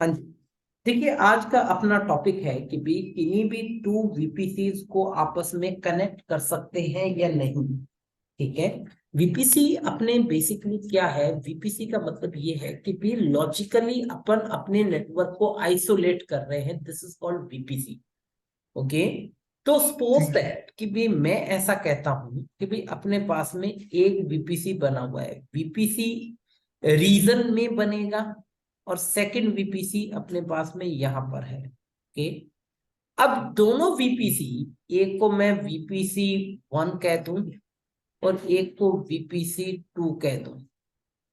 हाँ जी। देखिए, आज का अपना टॉपिक है कि भी किन्हीं भी टू वीपीसीज को आपस में कनेक्ट कर सकते हैं या नहीं। ठीक है। वीपीसी अपने बेसिकली क्या है? वीपीसी का मतलब ये है कि भी लॉजिकली अपन अपने नेटवर्क को आइसोलेट कर रहे हैं। This is called VPC. Okay. तो सपोज ठीक है। दैट कि भी मैं ऐसा कहता हूं कि भी अपने पास में एक वीपीसी बना हुआ है। वीपीसी रीजन में बनेगा और सेकंड वीपीसी अपने पास में यहां पर है। ओके। अब दोनों वीपीसी, एक को मैं वीपीसी 1 कह दूं और एक को वीपीसी 2 कह दूं।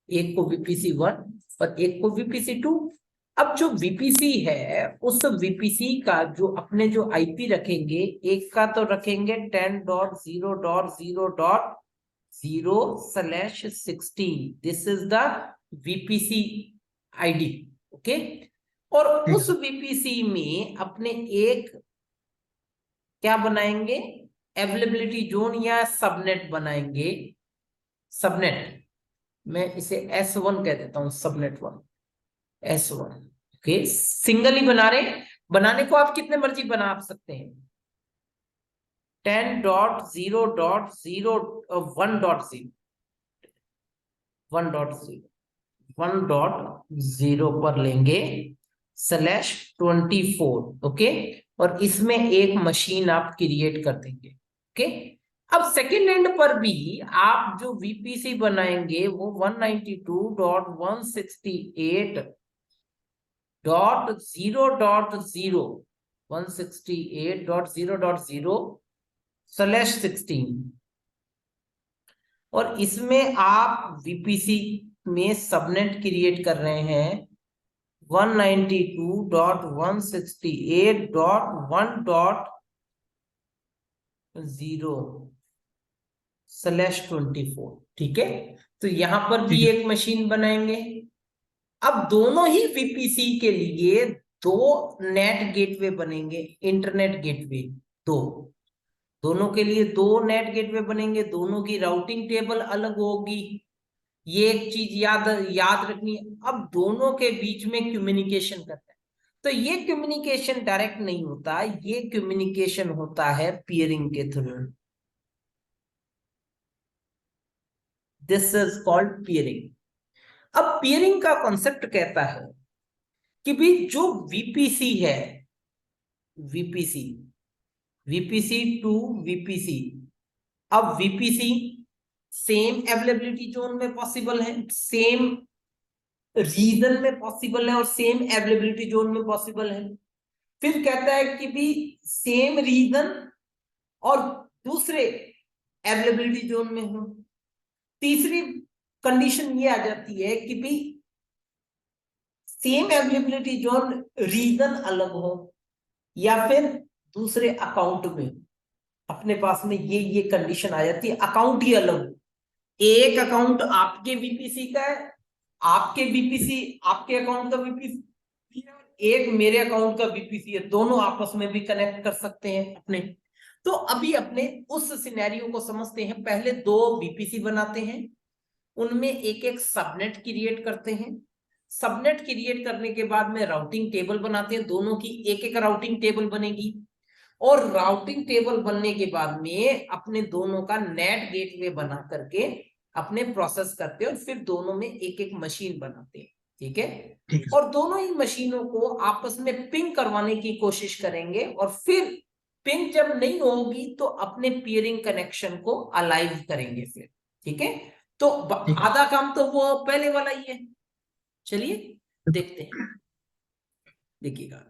एक को वीपीसी 1 और एक को वीपीसी 2। अब जो वीपीसी है, उस वीपीसी का जो अपने जो आईपी रखेंगे, एक का तो रखेंगे 10.0.0.0/16। This is the VPC ID. Okay. और ठीक उस है। वीपीसी में अपने एक क्या बनाएंगे? अवेलेबिलिटी जोन या सबनेट बनाएंगे। सबनेट, मैं इसे S1 कह देता हूं, सबनेट 1। S1। ओके। सिंगल ही बना रहे हैं। बनाने को आप कितने मर्जी बना सकते हैं। 10.0.0.1.0, 1.0 पर लेंगे /24। ओके। और इसमें एक मशीन आप क्रिएट कर देंगे। ओके। अब सेकेंड एंड पर भी आप जो वीपीसी बनाएंगे वो 192.168.0.0 और इसमें आप वीपीसी में सबनेट क्रिएट कर रहे हैं 192.168.1.0/24। ठीक है। तो यहां पर ठीक भी है। एक मशीन बनाएंगे। अब दोनों ही वीपीसी के लिए दो नेट गेटवे बनेंगे, इंटरनेट गेटवे। दो, दोनों के लिए दो नेट गेटवे बनेंगे, दोनों की राउटिंग टेबल अलग होगी। ये एक चीज याद याद रखनी है। अब दोनों के बीच में कम्युनिकेशन करता है, तो ये कम्युनिकेशन डायरेक्ट नहीं होता, ये कम्युनिकेशन होता है पियरिंग के through. This is called peering. अब पियरिंग का कॉन्सेप्ट कहता है कि भी जो वीपीसी है, वीपीसी, वीपीसी टू वीपीसी। अब वीपीसी सेम अवेलेबिलिटी जोन में पॉसिबल है, सेम रीजन में पॉसिबल है और सेम अवेलेबिलिटी जोन में पॉसिबल है। फिर कहता है कि भी सेम रीजन और दूसरे अवेलेबिलिटी जोन में हो। तीसरी कंडीशन ये आ जाती है कि भी सेम अवेलेबिलिटी जोन, रीजन अलग हो या फिर दूसरे अकाउंट में। अपने पास में ये कंडीशन आ जाती है, अकाउंट ही अलग हो। एक अकाउंट आपके वीपीसी का है, आपके वीपीसी आपके अकाउंट का वीपीसी है, एक मेरे अकाउंट का वीपीसी है, दोनों आपस में भी कनेक्ट कर सकते हैं अपने। तो अभी अपने उस सिनेरियो को समझते हैं। पहले दो वीपीसी बनाते हैं, उनमें एक एक सबनेट क्रिएट करते हैं। सबनेट क्रिएट करने के बाद में राउटिंग टेबल बनाते हैं, दोनों की एक एक राउटिंग टेबल बनेगी। और राउटिंग टेबल बनने के बाद में अपने दोनों का नेट गेटवे बना करके अपने प्रोसेस करते हैं और फिर दोनों में एक एक मशीन बनाते हैं। ठीक है। ठीक है। और दोनों ही मशीनों को आपस में पिंग करवाने की कोशिश करेंगे और फिर पिंग जब नहीं होगी तो अपने पियरिंग कनेक्शन को अलाइव करेंगे फिर। ठीक है। तो ठीक है। आधा काम तो वो पहले वाला ही है। चलिए देखते हैं, देखिएगा।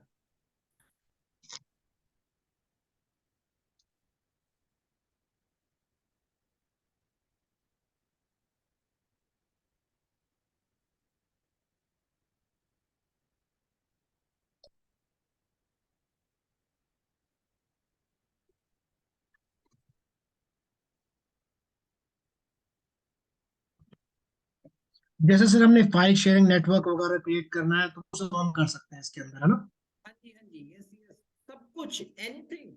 जैसे सर हमने फाइल शेयरिंग नेटवर्क वगैरह क्रिएट करना है तो उसे हम कर सकते हैं इसके अंदर, है ना? हाँ जी, हाँ जी, यस यस। सब कुछ, एनीथिंग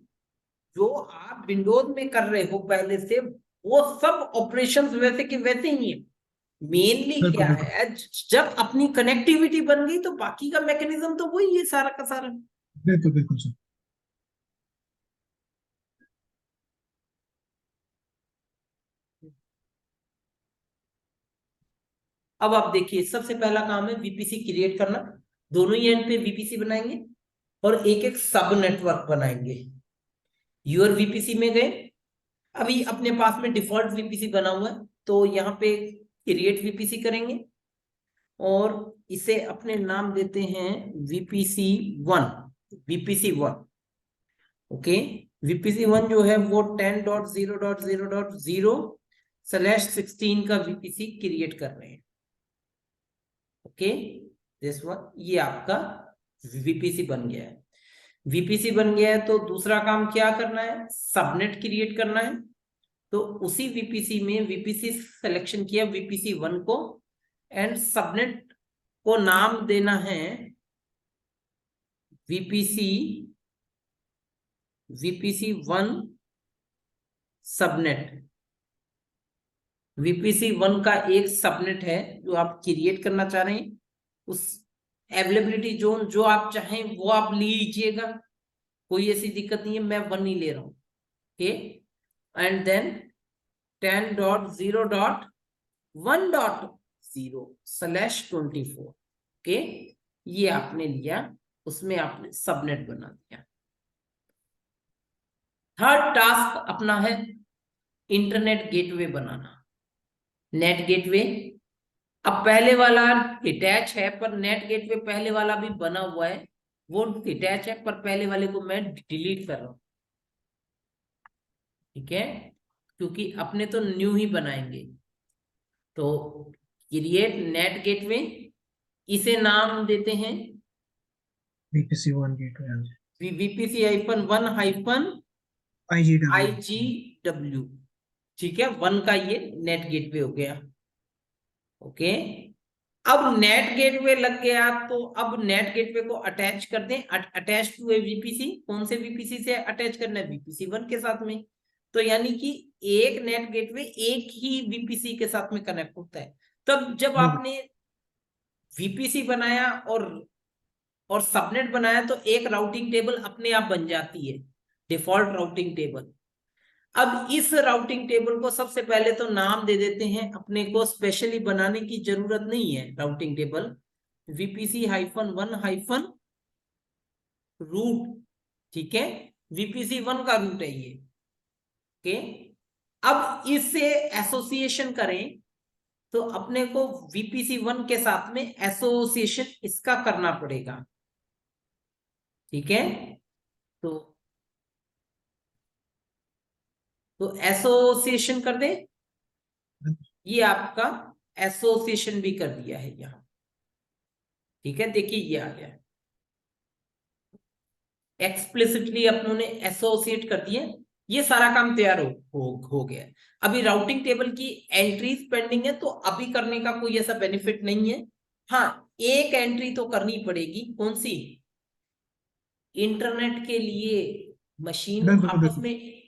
जो आप विंडोज में कर रहे हो पहले से, वो सब ऑपरेशंस वैसे के वैसे ही हैं। मेनली क्या बिल्कुल बिल्कुल है, जब अपनी कनेक्टिविटी बन गई तो बाकी का मैकेनिज्म तो वही है सारा का सारा। बिल्कुल बिल्कुल सर। अब आप देखिए, सबसे पहला काम है वीपीसी क्रिएट करना। दोनों ही एंड पे वीपीसी बनाएंगे और एक एक सब नेटवर्क बनाएंगे। यूर वीपीसी में गए, अभी अपने पास में डिफॉल्ट वीपीसी बना हुआ है, तो यहाँ पे क्रिएट वीपीसी करेंगे और इसे अपने नाम देते हैं वीपीसी 1। VPC 1, okay. वीपीसी 1 जो है वो 10.0.0.0/16 का वीपीसी क्रिएट कर रहे हैं, ओके। दिस वन, ये आपका वीपीसी बन गया है। वीपीसी बन गया है तो दूसरा काम क्या करना है, सबनेट क्रिएट करना है। तो उसी वीपीसी में वीपीसी सिलेक्शन किया वीपीसी 1 को, एंड सबनेट को नाम देना है वीपीसी 1 सबनेट। वीपीसी 1 का एक सबनेट है जो आप क्रिएट करना चाह रहे हैं। उस अवेलेबिलिटी जोन जो आप चाहें वो आप लीजिएगा, कोई ऐसी दिक्कत नहीं है, मैं 1 ही ले रहा हूं, ओके। And then 10.0.1.0/24, okay. ये आपने लिया, उसमें आपने सबनेट बना दिया। थर्ड टास्क अपना है इंटरनेट गेटवे बनाना, नेट गेटवे। अब पहले वाला डिटैच है पर नेट गेटवे पहले वाला भी बना हुआ है, वो डिटैच है पर पहले वाले को मैं डिलीट कर रहा हूं, ठीक है, क्योंकि अपने तो न्यू ही बनाएंगे। तो क्रिएट नेट गेटवे, इसे नाम देते हैं VPC 1 gateway VPC-1 IGW। IGW, ठीक है। 1 का ये नेट गेटवे हो गया, ओके। अब नेट गेटवे लग गया तो अब नेट गेटवे को अटैच कर दें, अटैच टू ए वीपीसी। कौन से वीपीसी से अटैच करना है, वीपीसी 1 के साथ में। तो यानी कि एक नेट गेटवे एक ही वीपीसी के साथ में कनेक्ट होता है। तब जब बिल्कुल आपने वीपीसी बनाया और सबनेट बनाया तो एक राउटिंग टेबल अपने आप बन जाती है, डिफॉल्ट राउटिंग टेबल। अब इस राउटिंग टेबल को सबसे पहले तो नाम दे देते हैं, अपने को स्पेशली बनाने की जरूरत नहीं है राउटिंग टेबल। VPC-1 रूट, ठीक है। VPC 1 का रूट है ये, ओके। अब इससे एसोसिएशन करें तो अपने को VPC 1 के साथ में एसोसिएशन इसका करना पड़ेगा, ठीक है। तो एसोसिएशन कर दे, ये आपका एसोसिएशन भी कर दिया है यहां, ठीक है। देखिए ये आ गया, एक्सप्लिसिटली अपनों ने एसोसिएट कर दिया, ये सारा काम तैयार हो गया। अभी राउटिंग टेबल की एंट्रीज पेंडिंग है, तो अभी करने का कोई ऐसा बेनिफिट नहीं है। हाँ, एक एंट्री तो करनी पड़ेगी, कौन सी, इंटरनेट के लिए मशीन बिल्कुल आपस बिल्कुल में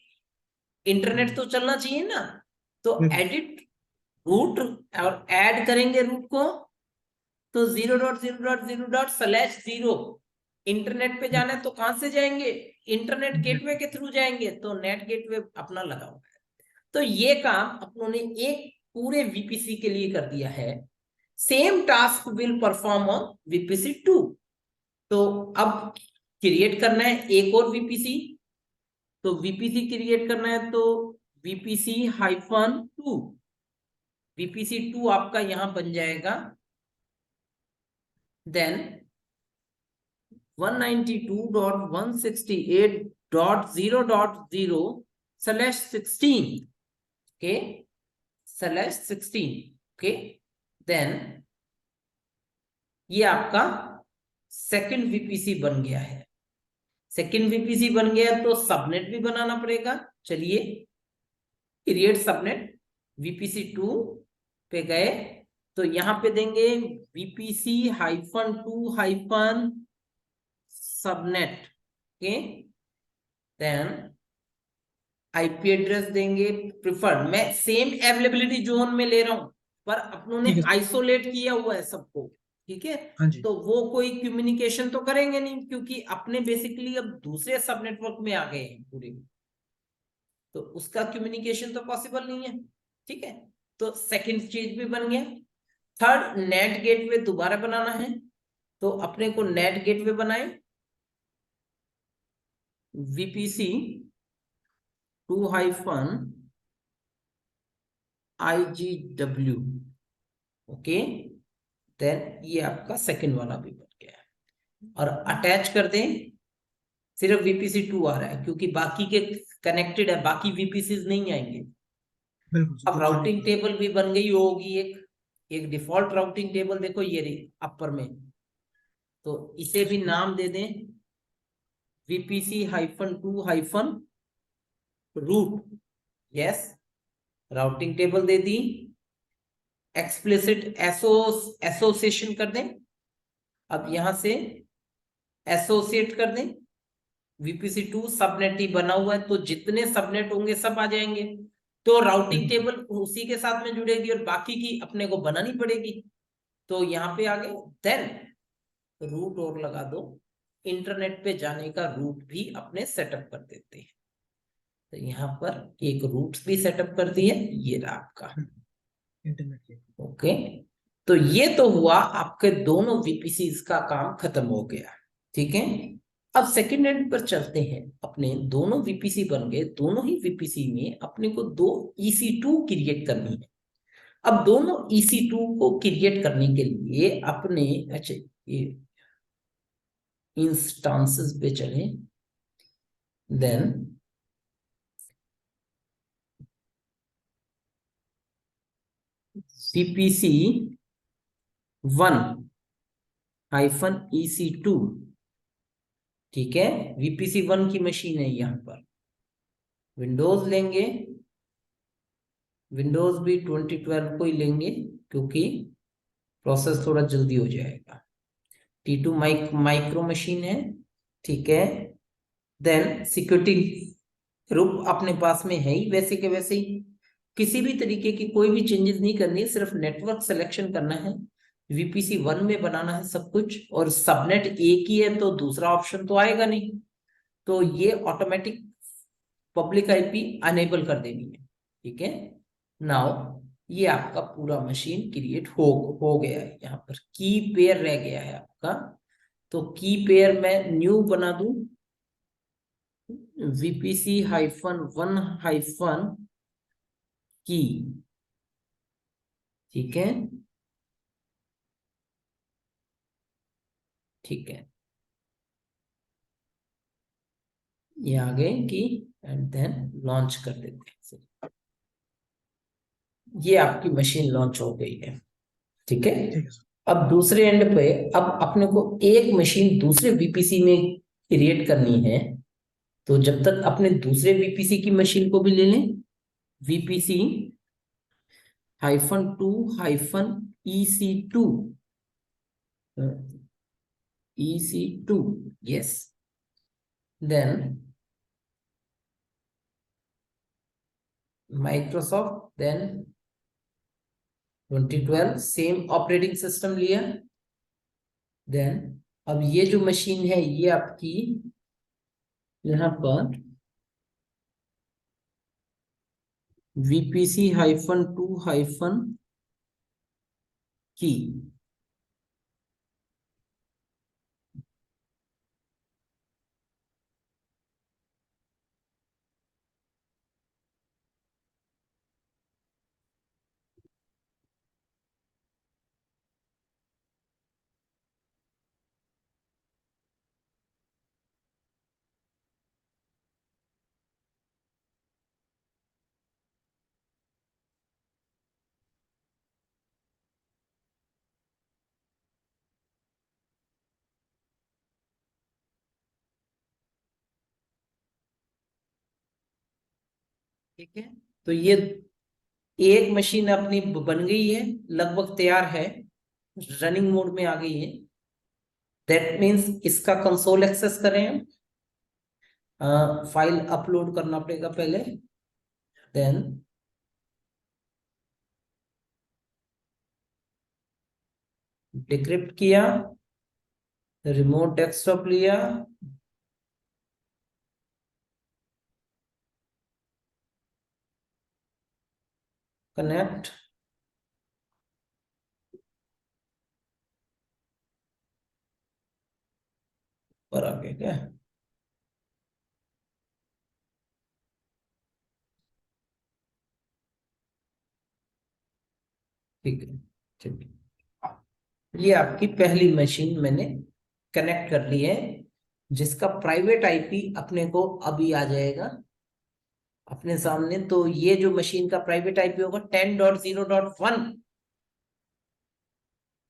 इंटरनेट तो चलना चाहिए ना। तो बिल्कुल एडिट रूट और ऐड करेंगे रूट को, तो 0.0.0./0 इंटरनेट पे जाना है तो कहां से जाएंगे, इंटरनेट गेटवे के थ्रू जाएंगे, तो नेट गेटवे अपना लगा हुआ है। तो ये काम अपनों ने एक पूरे वीपीसी के लिए कर दिया है। Same task will perform on VPC 2। तो अब क्रिएट करना है एक और वीपीसी, तो वीपीसी क्रिएट करना है तो VPC-2, VPC 2 आपका यहां बन जाएगा। Then 192.168.0.0/16, okay, /16, okay। देन ये आपका सेकंड वीपीसी बन गया है। सेकंड वीपीसी बन गया तो सबनेट भी बनाना पड़ेगा। चलिए, क्रिएट सबनेट, VPC 2 पे गए तो यहां पे देंगे VPC-2 subnet, okay. Then IP address देंगे प्रिफर्ड, मैं सेम अवेलेबिलिटी जोन में ले रहा हूं, पर अपनों ने ठीक है। आइसोलेट किया हुआ है सबको, ठीक है। हाँ जी। तो वो कोई कम्युनिकेशन तो करेंगे नहीं, क्योंकि अपने बेसिकली अब दूसरे सब नेटवर्क में आ गए हैं पूरे, तो उसका कम्युनिकेशन तो पॉसिबल नहीं है, ठीक है। तो सेकंड चीज भी बन गया। थर्ड, नेट गेटवे दोबारा बनाना है, तो अपने को नेट गेटवे बनाए, वीपीसी 2-IGW, ओके। देन ये आपका सेकंड वाला भी बन गया है। और अटैच कर दें, सिर्फ वीपीसी 2 आ रहा है क्योंकि बाकी के कनेक्टेड है, बाकी वीपीसी नहीं आएंगे। बिल्कुल अब तो join राउटिंग कर। टेबल भी बन गई होगी एक डिफॉल्ट राउटिंग टेबल, देखो ये रही अपर में, तो इसे भी नाम दे दें VPC-2-रूट, यस। राउटिंग टेबल दे दी, एक्सप्लिसिट एसोसिएशन कर दें, अब यहां से एसोसिएट कर दें, VPC2 सबनेट ही बना हुआ है, तो जितने सबनेट होंगे सब आ जाएंगे, तो राउटिंग बिल्कुल। टेबल उसी के साथ में जुड़ेगी और बाकी की अपने को बनानी पड़ेगी। तो यहाँ पे आ गए, देन रूट और लगा दो, इंटरनेट पे जाने का रूट भी अपने सेटअप कर देते हैं। तो यहाँ पर एक रूट भी सेटअप कर दिए, ये रहा आपका, इंटरनेट के। ओके। तो ये तो हुआ आपके दोनों वीपीसी का काम खत्म हो गया, ठीक है। अब सेकेंड एंड पर चलते हैं, अपने दोनों वीपीसी बन गए, दोनों ही वीपीसी में अपने को दो EC2 क्रिएट करनी है। अब दोनों EC2 को क्रिएट करने के लिए अपने, अच्छा ये इंस्टांसेस पे चले, देन VPC 1-EC2, ठीक है। VPC 1 की मशीन है यहाँ पर, विंडोज लेंगे, विंडोज भी 2012 को ही लेंगे क्योंकि प्रोसेस थोड़ा जल्दी हो जाएगा। T2 माइक्रो मशीन है, ठीक है। देन सिक्योरिटी ग्रुप अपने पास में है ही वैसे के वैसे ही, किसी भी तरीके की कोई भी चेंजेस नहीं करनी है, सिर्फ नेटवर्क सिलेक्शन करना है, VPC 1 में बनाना है सब कुछ, और सबनेट एक ही है तो दूसरा ऑप्शन तो आएगा नहीं, तो ये ऑटोमेटिक पब्लिक आईपी अनेबल कर देनी है, ठीक है। नाउ ये आपका पूरा मशीन क्रिएट हो गया है, यहाँ पर की पेयर रह गया है आपका, तो की पेयर में न्यू बना दूं, VPC-1- की, ठीक है, ठीक है, ये आ गए की, एंड देन लॉन्च कर देते हैं। ये आपकी मशीन लॉन्च हो गई है, ठीक है। ठीक है सर। अब दूसरे एंड पे, अब अपने को एक मशीन दूसरे वीपीसी में क्रिएट करनी है, तो जब तक अपने दूसरे वीपीसी की मशीन को भी ले लें, VPC-2-EC2, EC2, yes, then Microsoft, then 2012 same operating system लिया, देन अब ये जो मशीन है ये आपकी यहाँ पर VPC-2- की, ठीक है। तो ये एक मशीन अपनी बन गई है, लगभग तैयार है, रनिंग मोड में आ गई है। दैट मीन्स इसका कंसोल एक्सेस करें हम, फाइल अपलोड करना पड़ेगा पहले, देन डिक्रिप्ट किया, रिमोट डेस्कटॉप लिया, कनेक्ट, पर आ गया क्या? ठीक है, ठीक है। ये आपकी पहली मशीन मैंने कनेक्ट कर ली है, जिसका प्राइवेट आईपी अपने को अभी आ जाएगा अपने सामने। तो ये जो मशीन का प्राइवेट आईपी होगा 10.0.1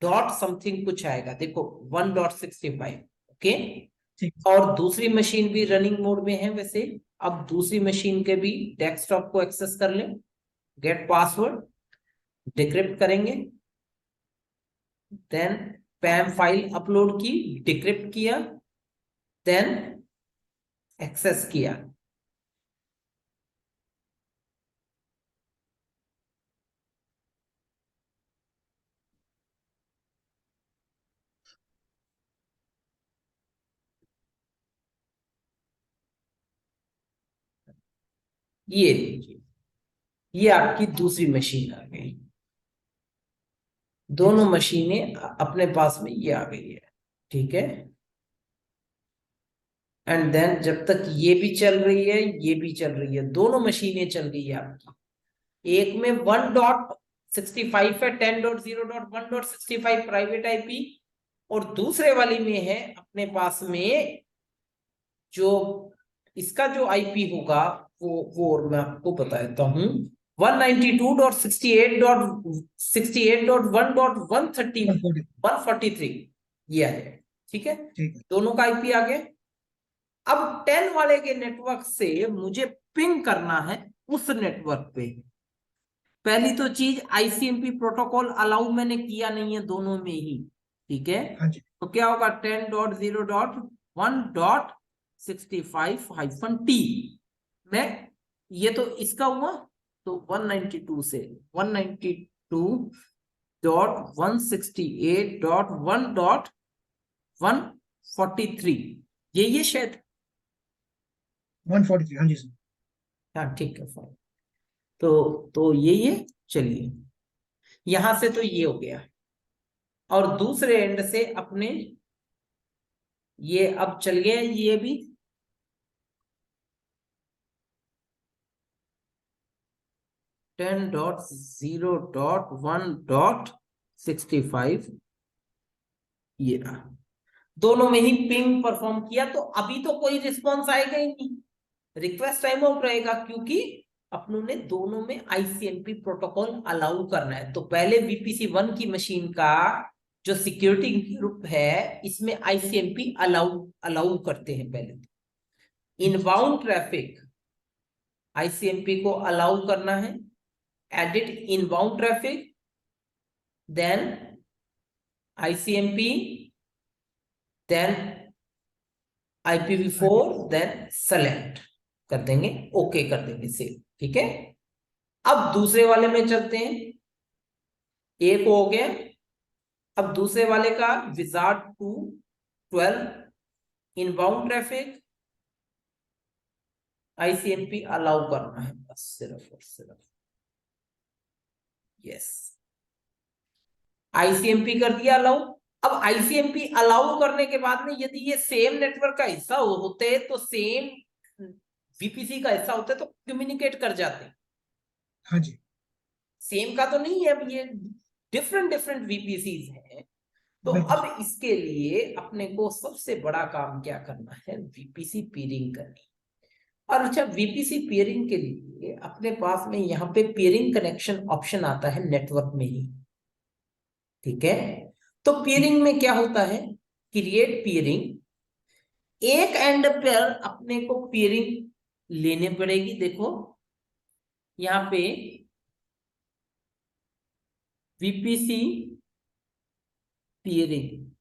डॉट समथिंग कुछ आएगा, देखो 1.65। ओके। ठीक। और दूसरी मशीन भी रनिंग मोड में है वैसे। अब दूसरी मशीन के भी डेस्कटॉप को एक्सेस कर लें, गेट पासवर्ड, डिक्रिप्ट करेंगे, देन पैम फाइल अपलोड की, डिक्रिप्ट किया, देन एक्सेस किया। ये लीजिए, ये आपकी दूसरी मशीन आ गई। दोनों मशीनें अपने पास में ये आ गई है, ठीक है। एंड देन जब तक ये भी चल रही है, ये भी चल रही है, दोनों मशीनें चल रही है आपकी। एक में 1.65 है, 10.0.1.65 प्राइवेट आईपी, और दूसरे वाली में है अपने पास में जो इसका जो आईपी होगा वो और मैं आपको बता देता हूं, 192.68.1.130 140। 143 ये है, ठीक है। ठीक है। दोनों का आईपी आ गया। अब 10 वाले के नेटवर्क से मुझे पिंग करना है उस नेटवर्क पे। पहली तो चीज, आईसीएमपी प्रोटोकॉल अलाउ मैंने किया नहीं है दोनों में ही, ठीक है। हाँ जी। तो क्या होगा, 10.0.1.65-T में, ये तो इसका हुआ। तो 192 से 192.168.1.143, ये शायद। 143, हाँ जी सर। हाँ ठीक है, फाइन। तो ये चलिए, यहां से तो ये हो गया। और दूसरे एंड से अपने ये अब चल गए ये भी। टेन डॉट 0.1.65 ये रहा। दोनों में ही पिंग परफॉर्म किया, तो अभी तो कोई रिस्पॉन्स आएगा ही नहीं, रिक्वेस्ट टाइम आउट रहेगा, क्योंकि अपनों ने दोनों में आईसीएमपी प्रोटोकॉल अलाउ करना है। तो पहले वीपीसी 1 की मशीन का जो सिक्योरिटी ग्रुप है, इसमें आईसीएमपी अलाउ अलाउ करते हैं पहले। इनबाउंड ट्रैफिक आईसीएमपी को अलाउ करना है, edit inbound traffic, then ICMP, then IPv4, then select कर देंगे, ओके कर देंगे, सेव, ठीक है। अब दूसरे वाले में चलते हैं, एक हो गया। अब दूसरे वाले का wizard 2 12 inbound traffic, ICMP allow करना है बस, सिर्फ और सिर्फ। यस, आईसीएमपी कर दिया अलाउ। अब आईसीएमपी अलाउ करने के बाद में यदि ये सेम नेटवर्क का हिस्सा होते, तो सेम वीपीसी का हिस्सा होते, तो कम्युनिकेट कर जाते। हाँ जी। सेम का तो नहीं है, अब ये डिफरेंट डिफरेंट वीपीसीज हैं। तो बिल्कुल। अब इसके लिए अपने को सबसे बड़ा काम क्या करना है, वीपीसी पीयरिंग करनी। और अच्छा, वीपीसी पीयरिंग के लिए अपने पास में यहाँ पे पीयरिंग कनेक्शन ऑप्शन आता है नेटवर्क में ही, ठीक है। तो पीयरिंग में क्या होता है, क्रिएट पीयरिंग, एक एंड पर अपने को पीयरिंग लेने पड़ेगी। देखो यहाँ पे वीपीसी पीयरिंग,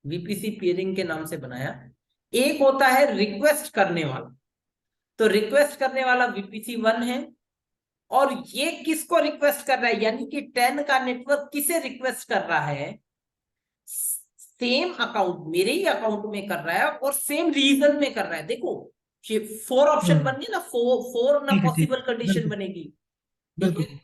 वीपीसी पीयरिंग के नाम से बनाया। एक होता है रिक्वेस्ट करने वाला, तो रिक्वेस्ट करने वाला वीपीसी 1 है, और ये किसको रिक्वेस्ट कर रहा है, यानी कि 10 का नेटवर्क किसे रिक्वेस्ट कर रहा है, सेम अकाउंट, मेरे ही अकाउंट में कर रहा है और सेम रीजन में कर रहा है। देखो ये 4 ऑप्शन बन गए ना, 4 ना ठीक पॉसिबल है, कंडीशन बिल्कुल बनेगी। ठीक बिल्कुल है,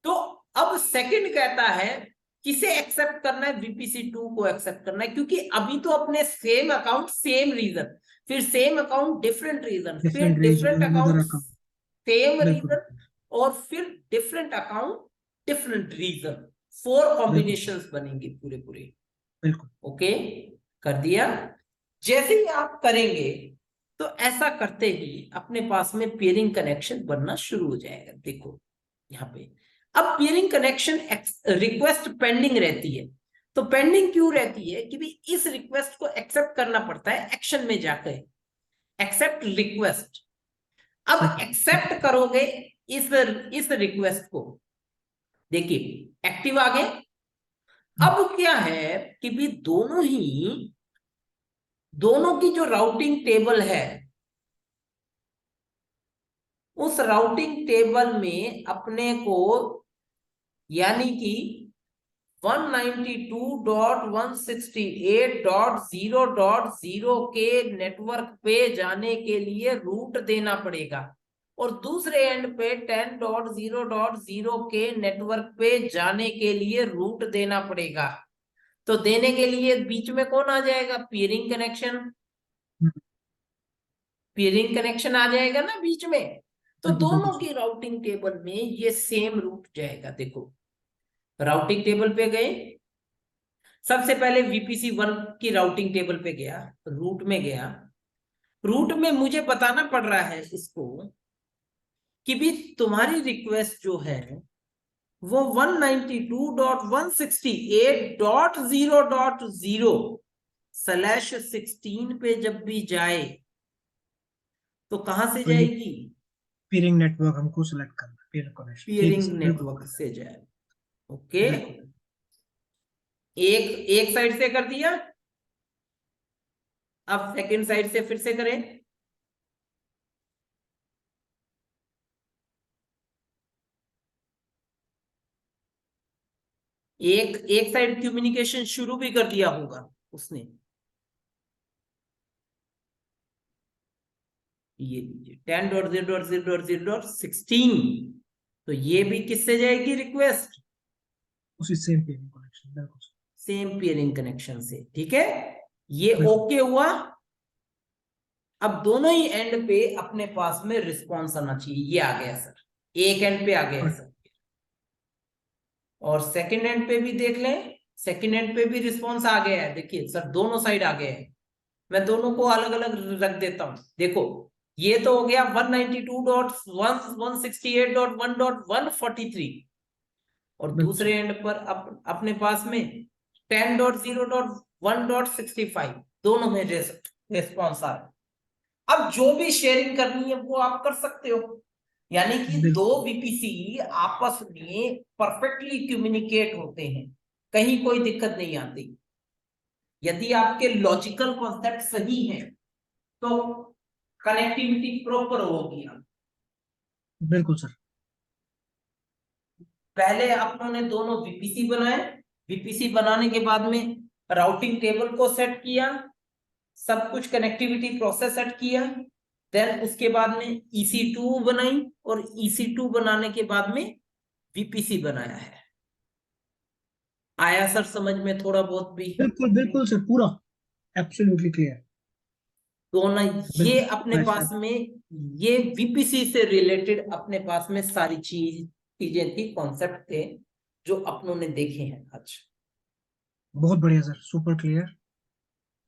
तो अब सेकंड कहता है किसे एक्सेप्ट करना है, VPC2 को एक्सेप्ट करना है, क्योंकि अभी तो अपने सेम अकाउंट सेम रीजन, फिर सेम अकाउंट डिफरेंट रीजन, फिर different different region account another account, same बिल्कुल रीजन, और फिर डिफरेंट अकाउंट डिफरेंट रीजन, 4 बिल्कुल कॉम्बिनेशंस बनेंगे पूरे पूरे। बिल्कुल ओके, कर दिया। जैसे ही आप करेंगे तो ऐसा करते ही अपने पास में पेयरिंग कनेक्शन बनना शुरू हो जाएगा। देखो यहाँ पे अब पेयरिंग कनेक्शन रिक्वेस्ट पेंडिंग रहती है। तो पेंडिंग क्यों रहती है कि भी इस रिक्वेस्ट को एक्सेप्ट करना पड़ता है एक्शन में जाकर, एक्सेप्ट रिक्वेस्ट। अब ठीक एक्सेप्ट करोगे इस रिक्वेस्ट को, देखिए एक्टिव आ गए। है। अब क्या है कि भी दोनों की जो राउटिंग टेबल है, उस राउटिंग टेबल में अपने को यानी कि 192.168.0.0 के नेटवर्क पे जाने के लिए रूट देना पड़ेगा, और दूसरे एंड पे 10.0.0 के नेटवर्क पे जाने के लिए रूट देना पड़ेगा। तो देने के लिए बीच में कौन आ जाएगा, पीयरिंग कनेक्शन, पीयरिंग कनेक्शन आ जाएगा ना बीच में। तो बिल्कुल बिल्कुल दोनों की राउटिंग टेबल में ये सेम रूट जाएगा। देखो राउटिंग टेबल पे गए, सबसे पहले VPC1 की राउटिंग टेबल पे गया, रूट में गया। रूट में मुझे बताना पड़ रहा है इसको कि भी तुम्हारी रिक्वेस्ट जो है वो 192.168.0.0/16 पे जब भी जाए तो कहां से तो ये जाएगी, पीरिंग नेटवर्क हमको सिलेक्ट करना है, पीरिंग कनेक्शन, ठीक है पीयरिंग सर, बिल्कुल नेटवर्क से जाए। ओके, बिल्कुल। एक एक साइड से कर दिया, अब सेकंड साइड से फिर से करें। एक साइड कम्युनिकेशन शुरू भी कर दिया होगा उसने, ये लीजिए 10.0.0.0.16, तो ये भी किससे जाएगी रिक्वेस्ट, उसी सेम पीरिंग कनेक्शन, बिल्कुल सर, सेम पेयरिंग कनेक्शन से। ठीक है, ये बिल्कुल ओके हुआ। अब दोनों ही एंड पे अपने पास में रिस्पॉन्स आना चाहिए, ये आ गया सर, एक एंड पे आ गया और सर, और सेकंड एंड पे भी देख लें, सेकंड एंड पे भी रिस्पॉन्स आ गया है। देखिए सर दोनों साइड आ गए हैं, मैं दोनों को अलग अलग रख देता हूं। देखो ये तो हो गया 192.168.1.143, और बिल्कुल दूसरे सर, एंड पर अपने पास में 10.0.1.65, दोनों में रिस्पॉन्स आ रहा है। अब जो भी शेयरिंग करनी है वो आप कर सकते हो, यानी कि दो बिल्कुल VPC आपस में परफेक्टली कम्युनिकेट होते हैं, कहीं कोई दिक्कत नहीं आती। यदि आपके लॉजिकल कॉन्सेप्ट सही है तो कनेक्टिविटी प्रॉपर होगी। बिल्कुल सर, पहले अपनों दोनों VPC बनाए, VPC बनाने के बाद में राउटिंग टेबल को सेट किया, सब कुछ कनेक्टिविटी प्रोसेस सेट किया, देन उसके बाद में EC2 बनाई, और EC2 बनाने के बाद में VPC बनाया है। आया सर समझ में थोड़ा बहुत भी, बिल्कुल बिल्कुल सर, पूरा एब्सोल्युटली क्लियर, तो ना ये बिल्कुल अपने बाय पास स्टेप। में ये VPC से रिलेटेड अपने पास में सारी चीजें थी, कॉन्सेप्ट थे जो अपनों ने देखे हैं आज। बहुत बढ़िया सर, सुपर क्लियर।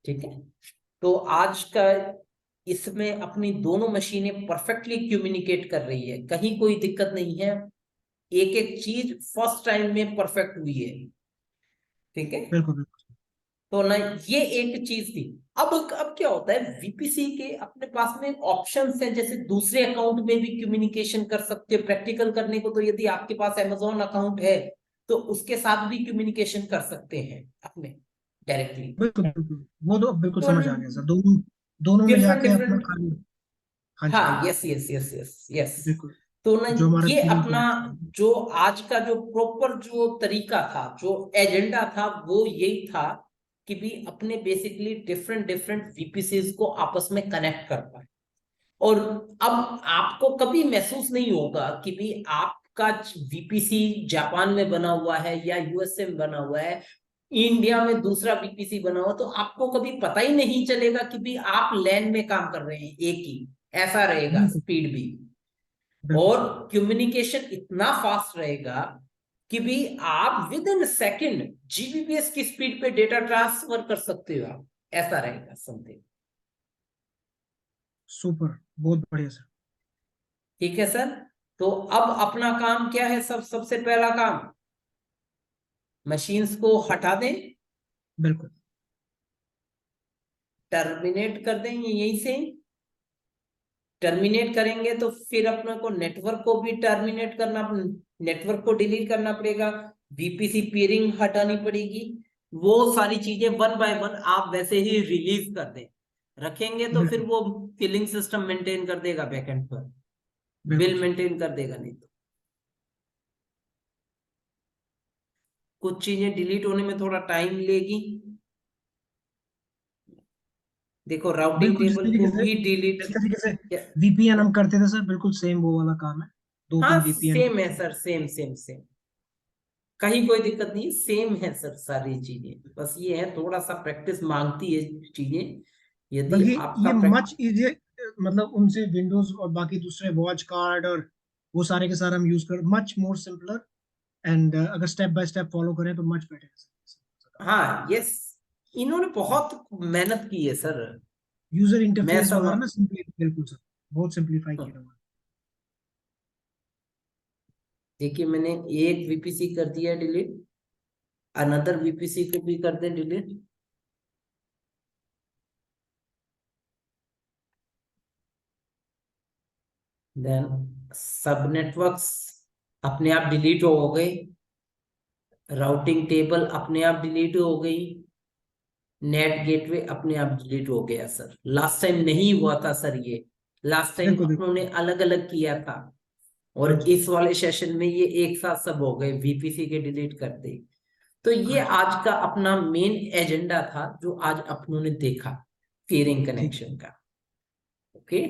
ठीक है, तो आज का इसमें अपनी दोनों मशीनें परफेक्टली कम्युनिकेट कर रही है, कहीं कोई दिक्कत नहीं है, एक एक चीज फर्स्ट टाइम में परफेक्ट हुई है। ठीक है, बिल्कुल बिल्कुल तो ना ये एक चीज थी। अब क्या होता है, VPC के अपने पास में ऑप्शंस हैं, जैसे दूसरे अकाउंट में भी कम्युनिकेशन कर सकते हो प्रैक्टिकल करने को, तो यदि आपके पास Amazon अकाउंट है तो उसके साथ भी कम्युनिकेशन कर सकते हैं अपने डायरेक्टली। बिल्कुल बिल्कुल, वो तो बिल्कुल तो समझ आ गया सर, दोनों दोनों में डिफरेंट जाके अपना डिफरेंट, खाली। हाँ जी, हाँ, yes yes yes yes yes. बिल्कुल तो ना जो हमारा ये सीलिंग अपना फैन। जो आज का जो प्रॉपर जो तरीका था, जो एजेंडा था, वो यही था कि भी अपने बेसिकली डिफरेंट डिफरेंट वीपीसीज को आपस में कनेक्ट कर पाए। और अब आपको कभी महसूस नहीं होगा कि भी आपका वीपीसी जापान में बना हुआ है या यूएसए में बना हुआ है, इंडिया में दूसरा वीपीसी बना हुआ, तो आपको कभी पता ही नहीं चलेगा कि भी आप लैन में काम कर रहे हैं एक ही। ऐसा रहेगा बिल्कुल स्पीड भी। बिल्कुल और सर। कम्युनिकेशन इतना फास्ट रहेगा कि भी आप विद इन सेकेंड जीबीपीएस की स्पीड पे डेटा ट्रांसफर कर सकते हो आप। ऐसा रहेगा समथिंग। सुपर, बहुत बढ़िया सर। ठीक है सर। तो अब अपना काम क्या है, सबसे पहला काम, मशीन्स को हटा दें, बिल्कुल टर्मिनेट कर दें यहीं से। टर्मिनेट करेंगे तो फिर अपने को नेटवर्क को भी टर्मिनेट करना, नेटवर्क को डिलीट करना पड़ेगा, वीपीसी पीयरिंग हटानी पड़ेगी। वो सारी चीजें वन बाय वन आप वैसे ही रिलीज कर दें, रखेंगे तो फिर बिल्कुल वो फिलिंग सिस्टम मेंटेन कर देगा बैकएंड पर, बिल्कुल बिल सर। मेंटेन कर देगा। नहीं तो कुछ चीजें डिलीट होने में थोड़ा टाइम लेगी। देखो राउटिंग बिल्कुल टेबल को भी डिलीट। जिस तरीके से वीपीएन हम करते थे सर, बिल्कुल सेम वो वाला काम है। दो हाँ तीन वीपीएन सेम है को। Sir, same same same. कहीं कोई दिक्कत नहीं, सेम है सर सारी चीजें, बस ये है थोड़ा सा प्रैक्टिस मांगती है चीजें। यदि बल्कि आपका ये मच इजी, मतलब उनसे विंडोज और बाकी दूसरे वॉच कार्ड और वो सारे के सारे हम यूज कर, मच मोर सिंपलर। एंड अगर स्टेप बाय स्टेप फॉलो करें तो मच बेटर है। हाँ यस, इन्होंने बहुत मेहनत की है सर। यूजर मैं इंटरफेस सब वगैरह ना सिंपली, बिल्कुल सर, बहुत सिंपलीफाई किया हुआ है। देखिए मैंने एक वीपीसी कर दिया डिलीट, अनदर वीपीसी को भी कर दे डिलीट। देन सब नेटवर्क्स अपने आप डिलीट हो गए, राउटिंग टेबल अपने आप डिलीट हो गई, नेट गेटवे अपने आप डिलीट हो गया सर। लास्ट टाइम नहीं हुआ था सर ये, लास्ट टाइम बिल्कुल अपनों बिल्कुल। ने अलग अलग किया था। और हाँ जी। इस वाले सेशन में ये एक साथ सब हो गए, वीपीसी के डिलीट कर दे। तो ये हाँ जी। आज का अपना मेन एजेंडा था जो आज अपनों ने देखा, पेयरिंग ठीक है। कनेक्शन का। ओके।